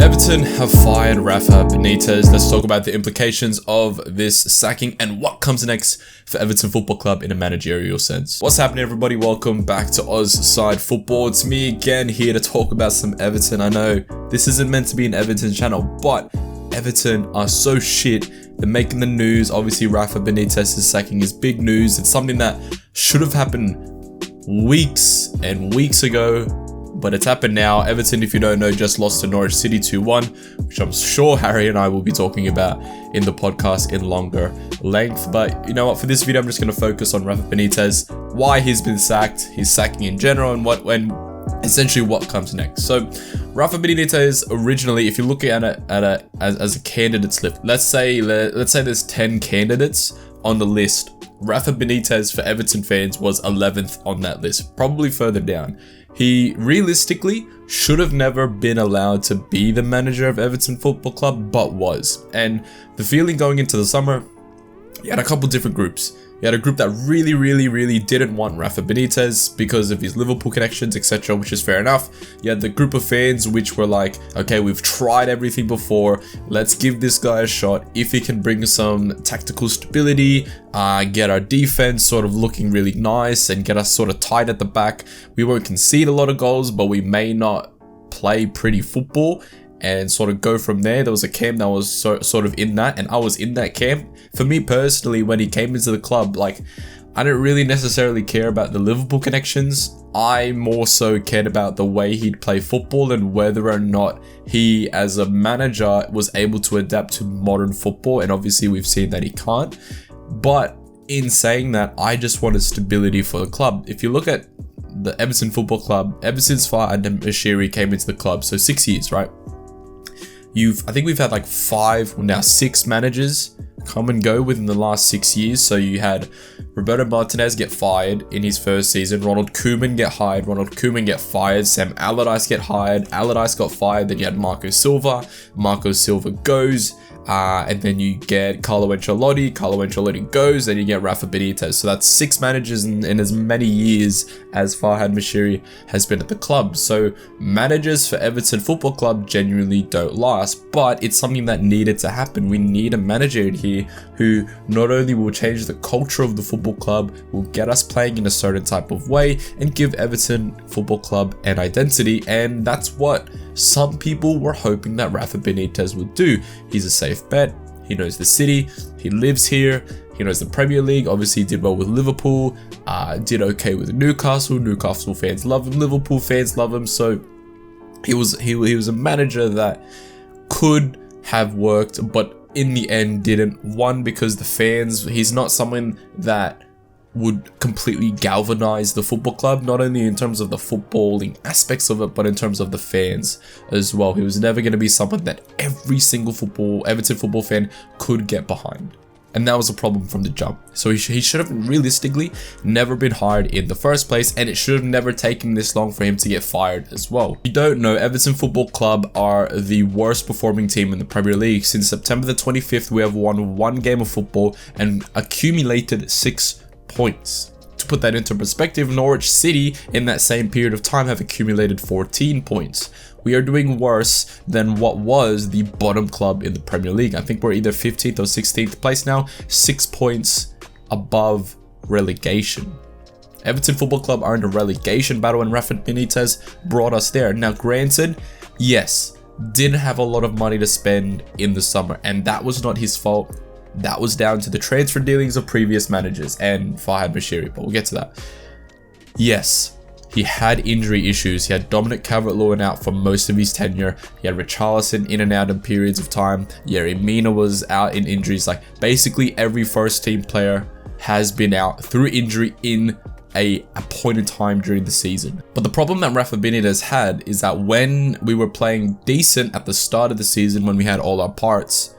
Everton have fired Rafa Benitez. Let's talk about the implications of this sacking and what comes next for Everton Football Club in a managerial sense. What's happening, everybody? Welcome back to Oz Side Football. It's me again here to talk about some Everton. I know this isn't meant to be an Everton channel, but Everton are so shit. They're making the news. Obviously, Rafa Benitez's sacking is big news. It's something that should have happened weeks and weeks ago, but it's happened now. Everton, if you don't know, just lost to Norwich City 2-1, which I'm sure Harry and I will be talking about in the podcast in longer length. But you know what? For this video, I'm just going to focus on Rafa Benitez, why he's been sacked, his sacking in general, and essentially what comes next. So Rafa Benitez originally, if you look at it as a candidates list, let's say there's 10 candidates on the list. Rafa Benitez for Everton fans was 11th on that list, probably further down. He realistically should have never been allowed to be the manager of Everton Football Club, but was. And the feeling going into the summer, you had a couple different groups. You had a group that really didn't want Rafa Benitez because of his Liverpool connections, etc., which is fair enough. You had the group of fans which were like, okay, we've tried everything before. Let's give this guy a shot. If he can bring some tactical stability, get our defense sort of looking really nice and get us sort of tight at the back, we won't concede a lot of goals, but we may not play pretty football, and sort of go from there. There was a camp that was sort of in that, and I was in that camp. For me personally, when he came into the club, like, I didn't really necessarily care about the Liverpool connections. I more so cared about the way he'd play football and whether or not he, as a manager, was able to adapt to modern football, and obviously we've seen that he can't. But in saying that, I just wanted stability for the club. If you look at the Everton Football Club, ever since Farhad Moshiri came into the club, so 6 years, right? I think we've had like 6 managers come and go within the last 6 years. So you had Roberto Martinez get fired in his first season, Ronald Koeman get hired, Ronald Koeman get fired, Sam Allardyce get hired, Allardyce got fired, then you had Marco Silva goes, and then you get Carlo Ancelotti goes, then you get Rafa Benitez. So that's 6 managers in as many years as Farhad Moshiri has been at the club. So managers for Everton Football Club genuinely don't last, but it's something that needed to happen. We need a manager in here who not only will change the culture of the football club, will get us playing in a certain type of way and give Everton Football Club an identity, and that's what some people were hoping that Rafa Benitez would do. He's a safe bet. He knows the city. He lives here. He knows the Premier League. Obviously, he did well with Liverpool. Did okay with Newcastle. Newcastle fans love him. Liverpool fans love him. So he was a manager that could have worked, but in the end didn't. One, because the fans. He's not someone that would completely galvanize the football club, not only in terms of the footballing aspects of it, but in terms of the fans as well. He was never going to be someone that every single Everton football fan could get behind. And that was a problem from the jump. So he should have realistically never been hired in the first place, and it should have never taken this long for him to get fired as well. If you don't know, Everton Football Club are the worst performing team in the Premier League. Since September the 25th, we have won 1 game of football and accumulated 6 points. To put that into perspective, Norwich City in that same period of time have accumulated 14 points. We are doing worse than what was the bottom club in the Premier League. I think we're either 15th or 16th place now, 6 points above relegation. Everton Football Club are in a relegation battle, and Rafa Benitez brought us there. Now, granted, yes, didn't have a lot of money to spend in the summer, and that was not his fault. That was down to the transfer dealings of previous managers and Farhad Moshiri, but we'll get to that. Yes, he had injury issues. He had Dominic Calvert-Lewin out for most of his tenure. He had Richarlison in and out in periods of time. Yerry Mina was out in injuries. Like, basically every first team player has been out through injury in a point in time during the season. But the problem that Rafa Benitez had is that when we were playing decent at the start of the season, when we had all our parts,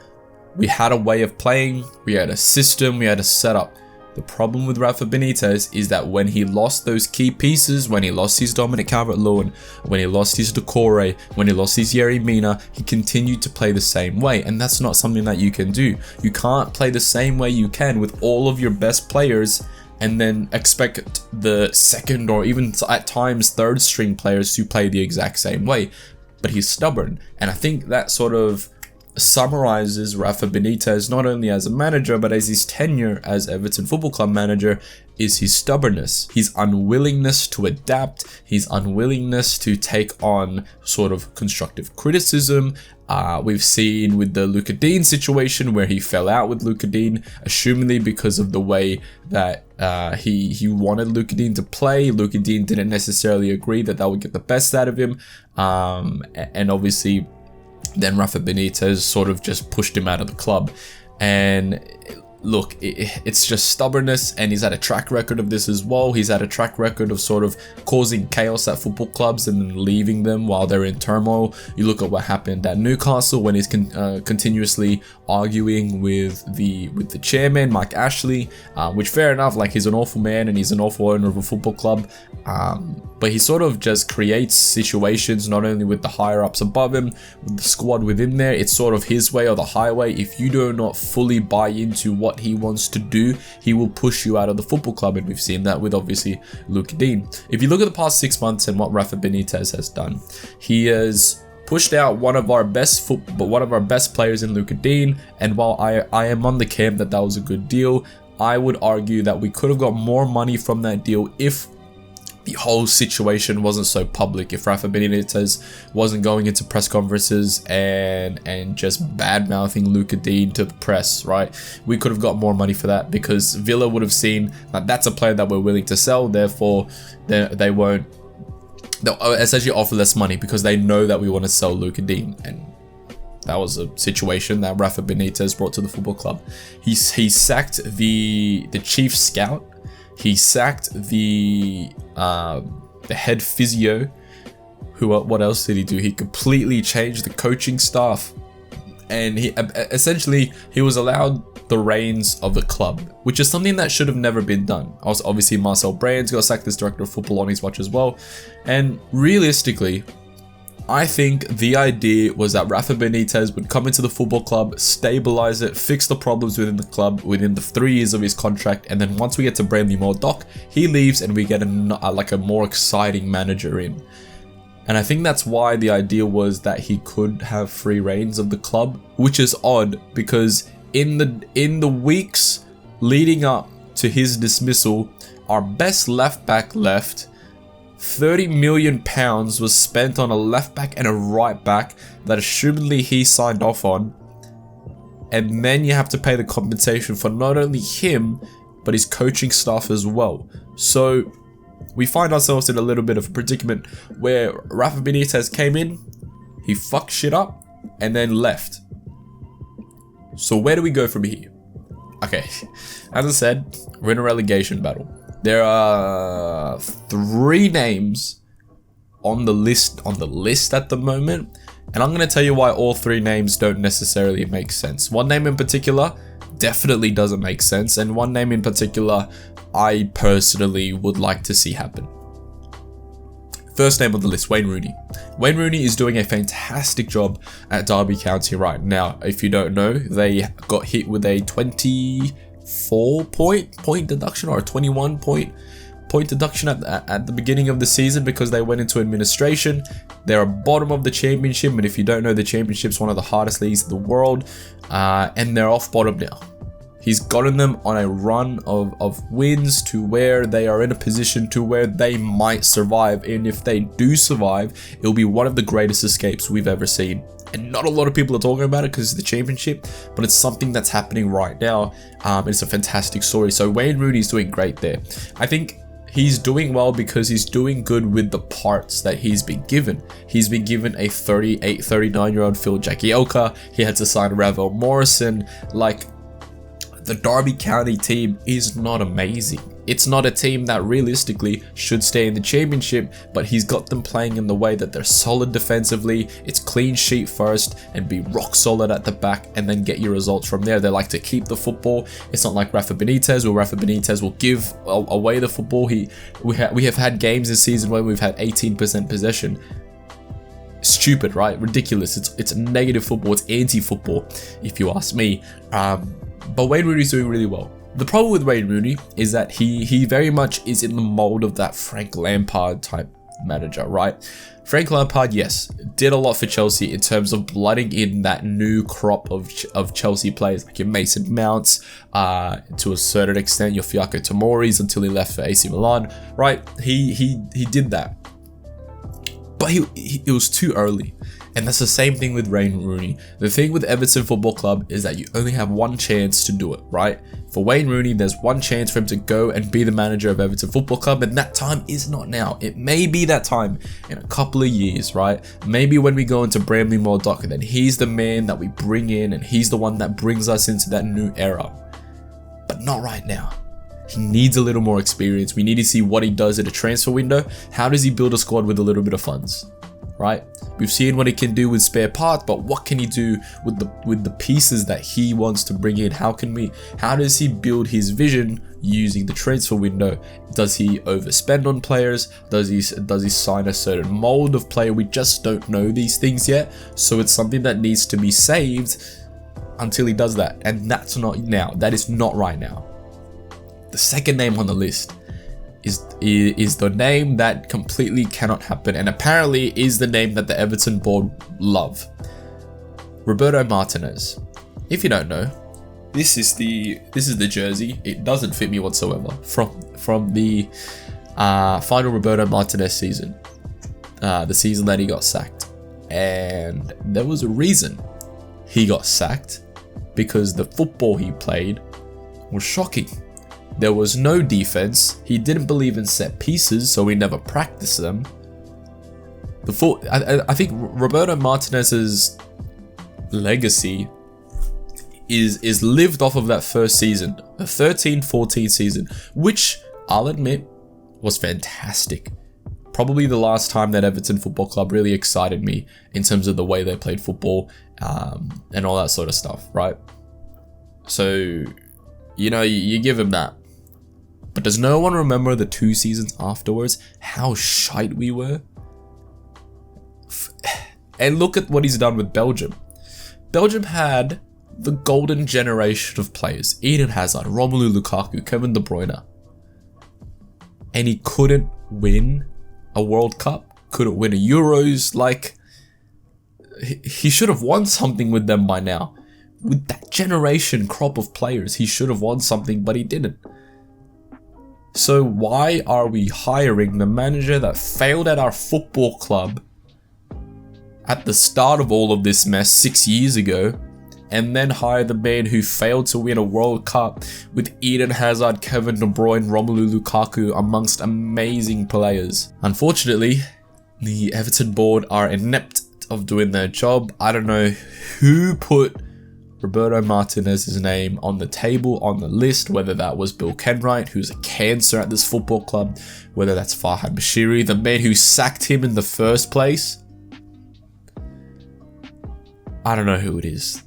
we had a way of playing, we had a system, we had a setup. The problem with Rafa Benitez is that when he lost those key pieces, when he lost his Dominic Calvert-Lewin, when he lost his Decore, when he lost his Yerry Mina, he continued to play the same way, and that's not something that you can do. You can't play the same way you can with all of your best players and then expect the second or even at times third string players to play the exact same way. but he's stubborn. And I think that sort of summarizes Rafa Benitez not only as a manager but as his tenure as Everton Football Club manager, is his stubbornness, his unwillingness to adapt, his unwillingness to take on sort of constructive criticism. We've seen with the Luca Dean situation where he fell out with Luca Dean, assumingly because of the way that he wanted Luca Dean to play. Luca Dean didn't necessarily agree that would get the best out of him, and obviously then Rafa Benitez sort of just pushed him out of the club. And look, it's just stubbornness, and he's had a track record of this as well. He's had a track record of sort of causing chaos at football clubs and then leaving them while they're in turmoil. You look at what happened at Newcastle when he's continuously arguing with the chairman, Mike Ashley, which fair enough, like he's an awful man and he's an awful owner of a football club, but he sort of just creates situations not only with the higher ups above him, with the squad within there. It's sort of his way or the highway. If you do not fully buy into what he wants to do, he will push you out of the football club, and we've seen that with obviously Luca Dean. If you look at the past 6 months and what Rafa Benitez has done, he has pushed out one of our best players in Luca Dean, and while I am on the camp that was a good deal, I would argue that we could have got more money from that deal if the whole situation wasn't so public, if Rafa Benitez wasn't going into press conferences and just bad-mouthing Luca Dean to the press, right? We could have got more money for that, because Villa would have seen that that's a player that we're willing to sell, therefore they'll essentially offer less money because they know that we want to sell Luca Dean. And that was a situation that Rafa Benitez brought to the football club. He sacked the chief scout. He sacked the head physio. What else did he do? He completely changed the coaching staff, and he was allowed the reins of the club, which is something that should have never been done. Also, obviously, Marcel Brands got sacked as director of football on his watch as well. And realistically, I think the idea was that Rafa Benitez would come into the football club, stabilize it, fix the problems within the club within the 3 years of his contract, and then once we get to Brandy Moore Dock, he leaves and we get a more exciting manager in. And I think that's why the idea was that he could have free reins of the club, which is odd because in the weeks leading up to his dismissal, our best left back left. £30 million was spent on a left back and a right back that assumedly he signed off on, and then you have to pay the compensation for not only him but his coaching staff as well. So we find ourselves in a little bit of a predicament where Rafa Benitez came in, he fucked shit up, and then left. So where do we go from here? Okay, as I said, we're in a relegation battle. There are 3 names on the list at the moment, and I'm going to tell you why all 3 names don't necessarily make sense. One name in particular definitely doesn't make sense, and one name in particular I personally would like to see happen. First name on the list, Wayne Rooney. Wayne Rooney is doing a fantastic job at Derby County right now. If you don't know, they got hit with a 24 point deduction or a 21 point deduction at the beginning of the season because they went into administration. They're bottom of the championship, and if you don't know, the championship's one of the hardest leagues in the world, and they're off bottom now. He's gotten them on a run of wins to where they are in a position to where they might survive, and if they do survive, it'll be one of the greatest escapes we've ever seen. And not a lot of people are talking about it because it's the championship, but it's something that's happening right now. It's a fantastic story. So Wayne Rooney's doing great there. I think he's doing well because he's doing good with the parts that he's been given. He's been given a 38, 39-year-old Phil Jagielka. He had to sign Ravel Morrison. Like, the Derby County team is not amazing. It's not a team that realistically should stay in the championship, but he's got them playing in the way that they're solid defensively. It's clean sheet first and be rock solid at the back and then get your results from there. They like to keep the football. It's not like Rafa Benitez, where Rafa Benitez will give away the football. We have had games this season where we've had 18% possession. Stupid, right? Ridiculous. It's negative football. It's anti-football, if you ask me. But Wayne Rooney's doing really well. The problem with Wayne Rooney is that he very much is in the mold of that Frank Lampard type manager, right? Frank Lampard, yes, did a lot for Chelsea in terms of blooding in that new crop of Chelsea players, like your Mason Mounts, to a certain extent, your Fiaco Tomoris until he left for AC Milan, right? He did that. But it was too early. And that's the same thing with Wayne Rooney. The thing with Everton Football Club is that you only have one chance to do it, right? For Wayne Rooney, there's one chance for him to go and be the manager of Everton Football Club, and that time is not now. It may be that time in a couple of years, right? Maybe when we go into Bramley Murdoch, then he's the man that we bring in, and he's the one that brings us into that new era. But not right now. He needs a little more experience. We need to see what he does at a transfer window. How does he build a squad with a little bit of funds, right? We've seen what he can do with spare parts, but what can he do with the pieces that he wants to bring in? How does he build his vision using the transfer window? Does he overspend on players? Does he sign a certain mold of player? We just don't know these things yet. So it's something that needs to be saved until he does that. And that's not now. That is not right now. The second name on the list is the name that completely cannot happen, and apparently is the name that the Everton board love. Roberto Martinez. If you don't know, this is the jersey. It doesn't fit me whatsoever. From the final Roberto Martinez season, the season that he got sacked, and there was a reason he got sacked, because the football he played was shocking. There was no defense. He didn't believe in set pieces, so he never practiced them. I think Roberto Martinez's legacy is lived off of that first season, the 13-14 season, which I'll admit was fantastic. Probably the last time that Everton Football Club really excited me in terms of the way they played football, and all that sort of stuff, right? So, you give him that. But does no one remember the 2 seasons afterwards? How shite we were? And look at what he's done with Belgium. Belgium had the golden generation of players. Eden Hazard, Romelu Lukaku, Kevin De Bruyne. And he couldn't win a World Cup. Couldn't win a Euros. Like, he should have won something with them by now. With that generation crop of players, he should have won something, but he didn't. So why are we hiring the manager that failed at our football club at the start of all of this mess 6 years ago, and then hire the man who failed to win a World Cup with Eden Hazard, Kevin De Bruyne, Romelu Lukaku amongst amazing players? Unfortunately, the Everton board are inept of doing their job. I don't know who put Roberto Martinez's name on the table, on the list, whether that was Bill Kenwright, who's a cancer at this football club, whether that's Farhad Bashiri, the man who sacked him in the first place. I don't know who it is,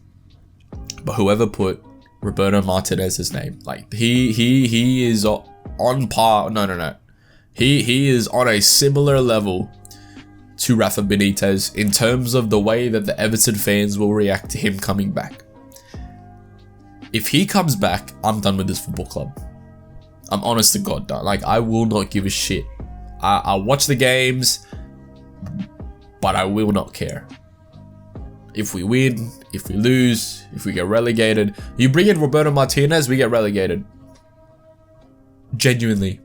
but whoever put Roberto Martinez's name, like he is on par. No. He is on a similar level to Rafa Benitez in terms of the way that the Everton fans will react to him coming back. If he comes back, I'm done with this football club. I'm honest to God done. Like, I will not give a shit. I'll watch the games, but I will not care. If we win, if we lose, if we get relegated. You bring in Roberto Martinez, we get relegated. Genuinely.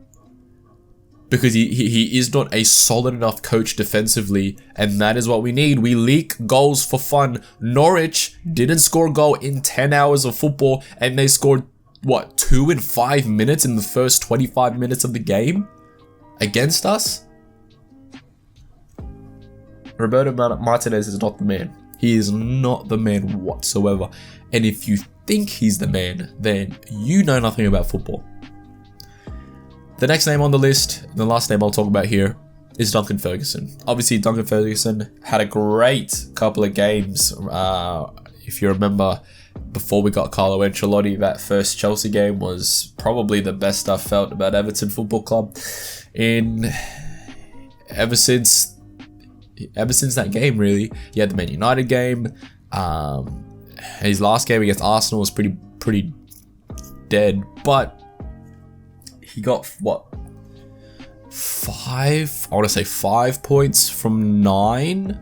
Because he is not a solid enough coach defensively, and that is what we need. We leak goals for fun. Norwich didn't score a goal in 10 hours of football, and they scored, 2 in 5 minutes in the first 25 minutes of the game against us? Roberto Martinez is not the man. He is not the man whatsoever. And if you think he's the man, then you know nothing about football. The next name on the list, the last name I'll talk about here, is Duncan Ferguson. Obviously, Duncan Ferguson had a great couple of games. If you remember, before we got Carlo Ancelotti, that first Chelsea game was probably the best I've felt about Everton Football Club ever since that game, really. He had the Man United game. His last game against Arsenal was pretty dead, but he got 5 points from 9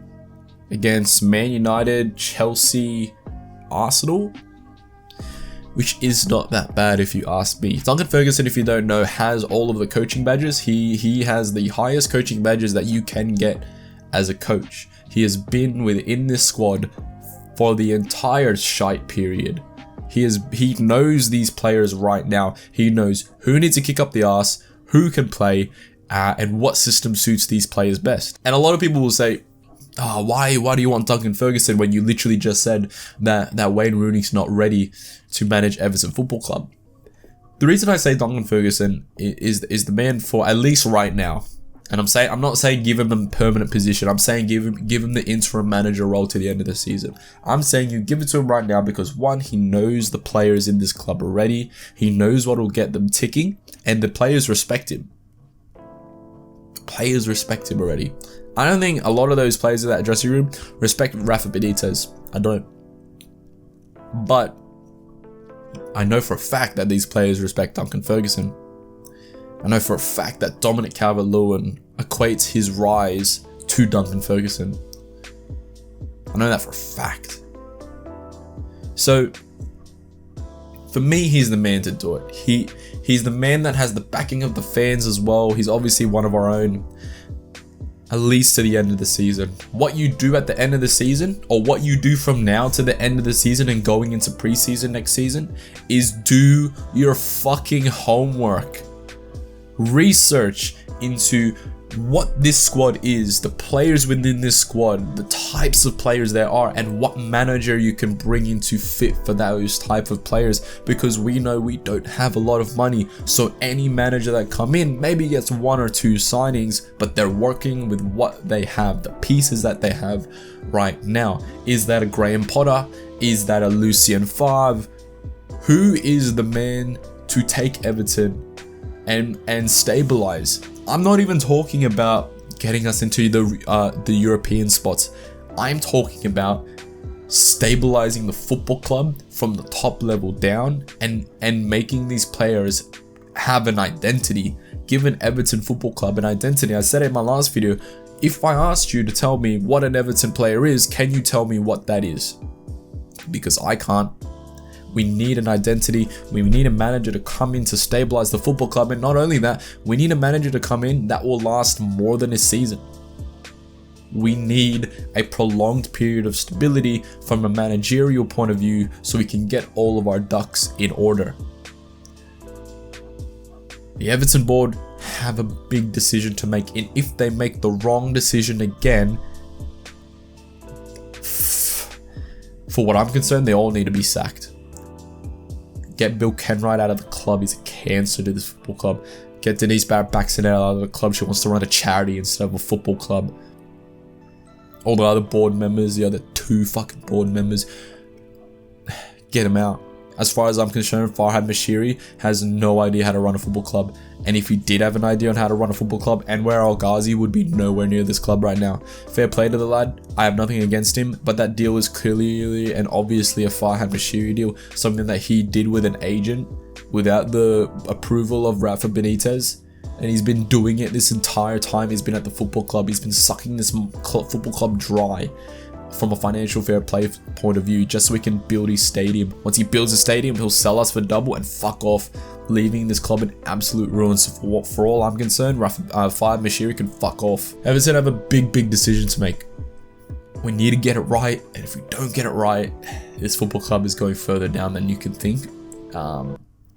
against Man United, Chelsea, Arsenal, which is not that bad if you ask me. Duncan Ferguson, if you don't know, has all of the coaching badges. He has the highest coaching badges that you can get as a coach. He has been within this squad for the entire shite period. He knows these players right now. He knows who needs to kick up the arse, who can play, and what system suits these players best. And a lot of people will say, oh, why do you want Duncan Ferguson when you literally just said that Wayne Rooney's not ready to manage Everton Football Club? The reason I say Duncan Ferguson is the man for at least right now. And I'm not saying give him a permanent position. I'm saying give him the interim manager role to the end of the season. I'm saying you give it to him right now because, one, he knows the players in this club already. He knows what will get them ticking, and the players respect him. Players respect him already. I don't think a lot of those players in that dressing room respect Rafa Benitez. I don't. But I know for a fact that these players respect Duncan Ferguson. I know for a fact that Dominic Calvert-Lewin equates his rise to Duncan Ferguson. I know that for a fact. So, for me, he's the man to do it. He's the man that has the backing of the fans as well. He's obviously one of our own, at least to the end of the season. What you do at the end of the season, or what you do from now to the end of the season and going into preseason next season, is do your fucking homework. Research into what this squad is, the players within this squad, the types of players there are, and what manager you can bring in to fit for those type of players, because we know we don't have a lot of money. So any manager that come in maybe gets 1 or 2 signings, but they're working with what they have, the pieces that they have right now. Is that a Graham Potter? Is that a Lucien Favre? Who is the man to take Everton and stabilize? I'm not even talking about getting us into the European spots. I'm talking about stabilizing the football club from the top level down and making these players have an identity. Given Everton Football Club an identity. I said it in my last video. If I asked you to tell me what an Everton player is, can you tell me what that is? Because I can't. We need an identity. We need a manager to come in to stabilize the football club. And not only that, we need a manager to come in that will last more than a season. We need a prolonged period of stability from a managerial point of view so we can get all of our ducks in order. The Everton board have a big decision to make, and if they make the wrong decision again, for what I'm concerned, they all need to be sacked. Get Bill Kenwright out of the club. He's a cancer to this football club. Get Denise Barrett-Baxter out of the club. She wants to run a charity instead of a football club. All the other board members, the other 2 fucking board members, get them out. As far as I'm concerned, Farhad Mashiri has no idea how to run a football club. And if he did have an idea on how to run a football club, Anwar El Ghazi would be nowhere near this club right now. Fair play to the lad. I have nothing against him, but that deal was clearly and obviously a Farhad Mashiri deal. Something that he did with an agent without the approval of Rafa Benitez. And he's been doing it this entire time he's been at the football club. He's been sucking this football club dry from a financial fair play point of view, just so he can build his stadium. Once he builds a stadium, he'll sell us for double and fuck off, leaving this club in absolute ruins. So for all I'm concerned, Farhad Mashiri can fuck off. Everton have a big decision to make. We need to get it right, and if we don't get it right, this football club is going further down than you can think.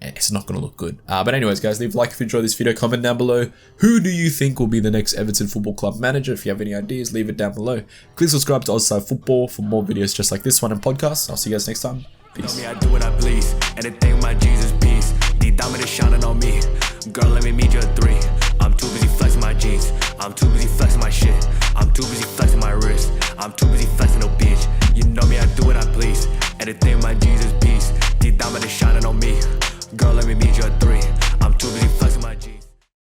It's not going to look good. But anyways, guys, leave a like if you enjoyed this video. Comment down below. Who do you think will be the next Everton Football Club manager? If you have any ideas, leave it down below. Click subscribe to Ozside Football for more videos just like this one and podcasts. I'll see you guys next time. Peace. I do what I please, and the thing my Jesus peace. The diamond is shining on me. Girl, let me meet you at 3. I'm too busy flexing my jeans. I'm too busy